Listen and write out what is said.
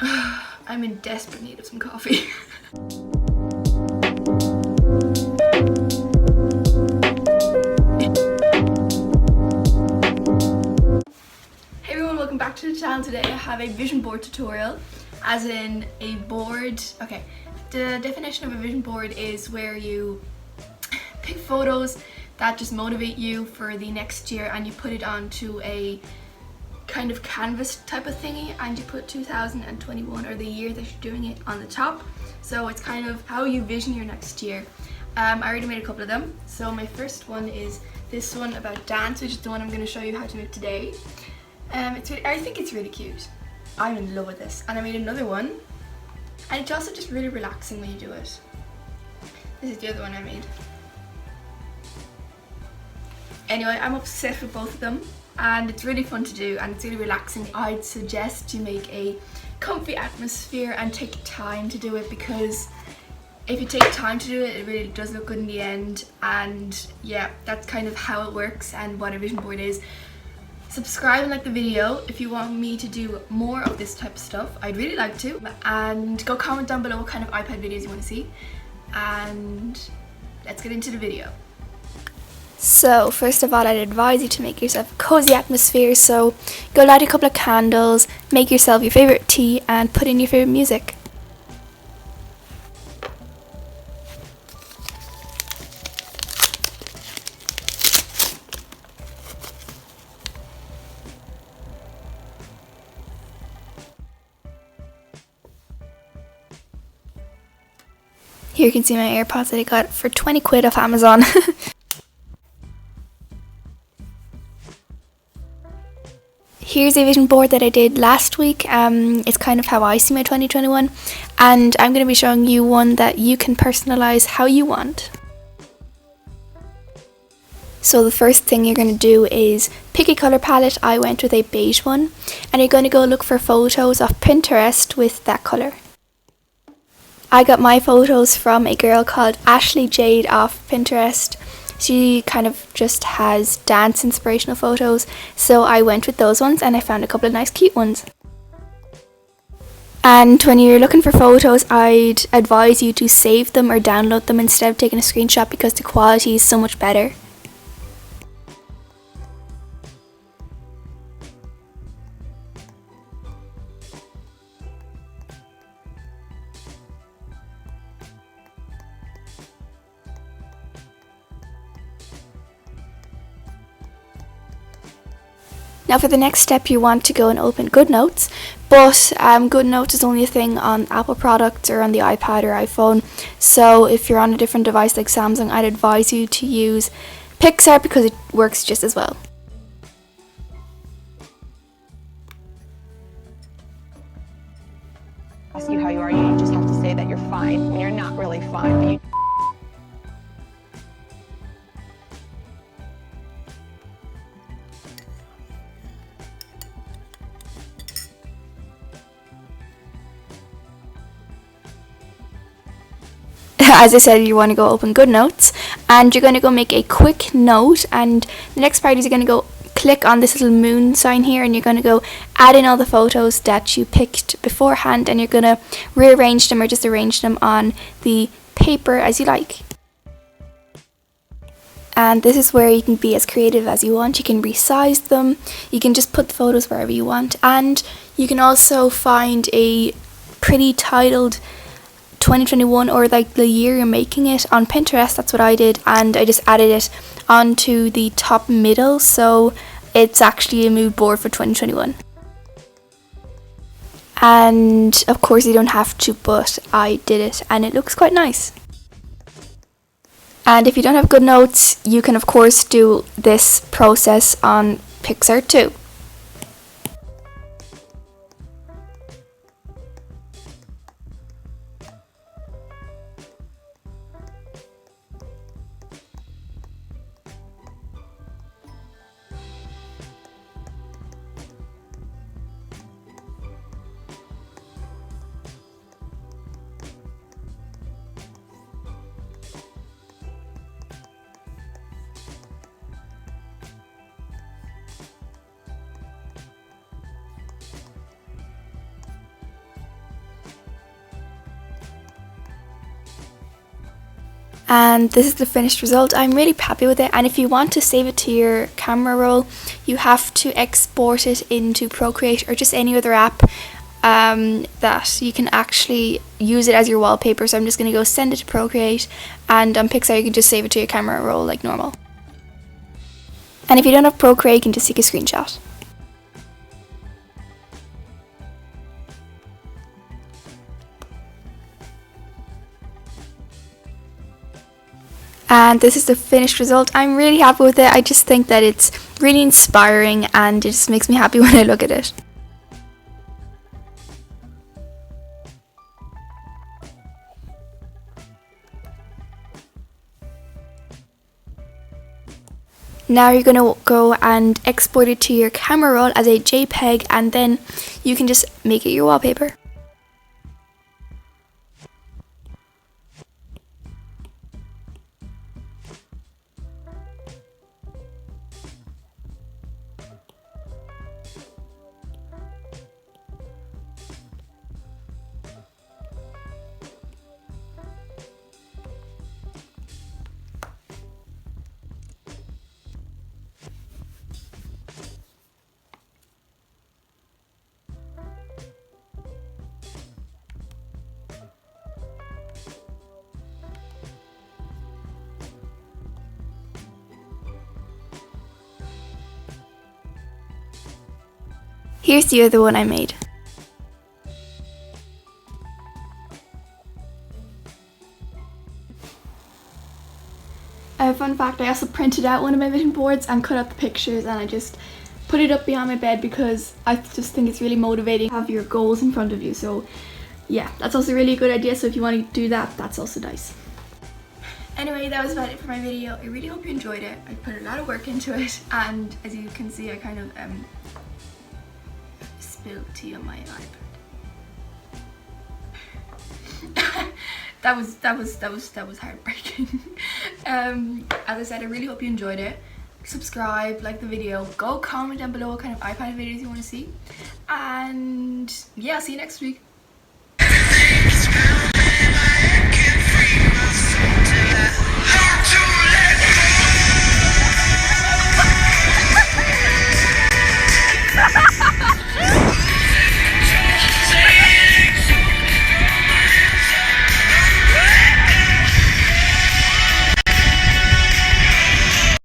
I'm in desperate need of some coffee. Hey everyone, welcome back to the channel. Today I have a vision board tutorial, as in a board. Okay, the definition of a vision board is where you pick photos that just motivate you for the next year and you put it onto a kind of canvas type of thingy, and you put 2021 or the year that you're doing it on the top. So it's kind of how you vision your next year. I already made a couple of them. So my first one is this one about dance, which is the one I'm going to show you how to make today. I think it's really cute. I'm in love with this. And I made another one, and it's also just really relaxing when you do it. This is the other one I made. Anyway, I'm obsessed with both of them, and it's really fun to do and it's really relaxing. I'd suggest you make a comfy atmosphere and take time to do it, because if you take time to do it, it really does look good in the end. And yeah, that's kind of how it works and what a vision board is. Subscribe and like the video if you want me to do more of this type of stuff. I'd really like to. And go comment down below what kind of iPad videos you want to see. And let's get into the video. So first of all, I'd advise you to make yourself a cozy atmosphere. So go light a couple of candles, make yourself your favourite tea, and put in your favourite music. Here you can see my AirPods that I got for 20 quid off Amazon. Here's a vision board that I did last week. It's kind of how I see my 2021, and I'm going to be showing you one that you can personalize how you want. So the first thing you're going to do is pick a colour palette. I went with a beige one, and you're going to go look for photos off Pinterest with that colour. I got my photos from a girl called Ashley Jade off Pinterest. She kind of just has dance inspirational photos, so I went with those ones and I found a couple of nice cute ones. And when you're looking for photos, I'd advise you to save them or download them instead of taking a screenshot, because the quality is so much better. Now for the next step, you want to go and open GoodNotes, but GoodNotes is only a thing on Apple products or on the iPad or iPhone. So if you're on a different device like Samsung, I'd advise you to use Pixar because it works just as well. Ask you how you are, you just have to say that you're fine when you're not really fine. But you As I said, you want to go open GoodNotes, and you're going to go make a quick note, and the next part is you're going to go click on this little moon sign here, and you're going to go add in all the photos that you picked beforehand, and you're going to rearrange them or just arrange them on the paper as you like. And this is where you can be as creative as you want. You can resize them, you can just put the photos wherever you want, and you can also find a pretty titled 2021 or like the year you're making it on Pinterest. That's what I did, and I just added it onto the top middle, so it's actually a mood board for 2021. And of course you don't have to, but I did it and it looks quite nice. And if you don't have GoodNotes, you can of course do this process on Pixar too. And this is the finished result. I'm really happy with it, and if you want to save it to your camera roll, you have to export it into Procreate or just any other app that you can actually use it as your wallpaper. So I'm just going to go send it to Procreate, and on Pixar you can just save it to your camera roll like normal. And if you don't have Procreate, you can just take a screenshot. And this is the finished result. I'm really happy with it. I just think that it's really inspiring, and it just makes me happy when I look at it. Now you're going to go and export it to your camera roll as a JPEG, and then you can just make it your wallpaper. Here's the other one I made. Fun fact, I also printed out one of my vision boards and cut out the pictures, and I just put it up behind my bed because I just think it's really motivating to have your goals in front of you. So yeah, that's also really a good idea. So if you want to do that, that's also nice. Anyway, that was about it for my video. I really hope you enjoyed it. I put a lot of work into it, and as you can see, I kind of spilled tea on my iPad. that was heartbreaking. As I said, I really hope you enjoyed it. Subscribe, like the video, go comment down below what kind of iPad videos you want to see, and yeah, I'll see you next week.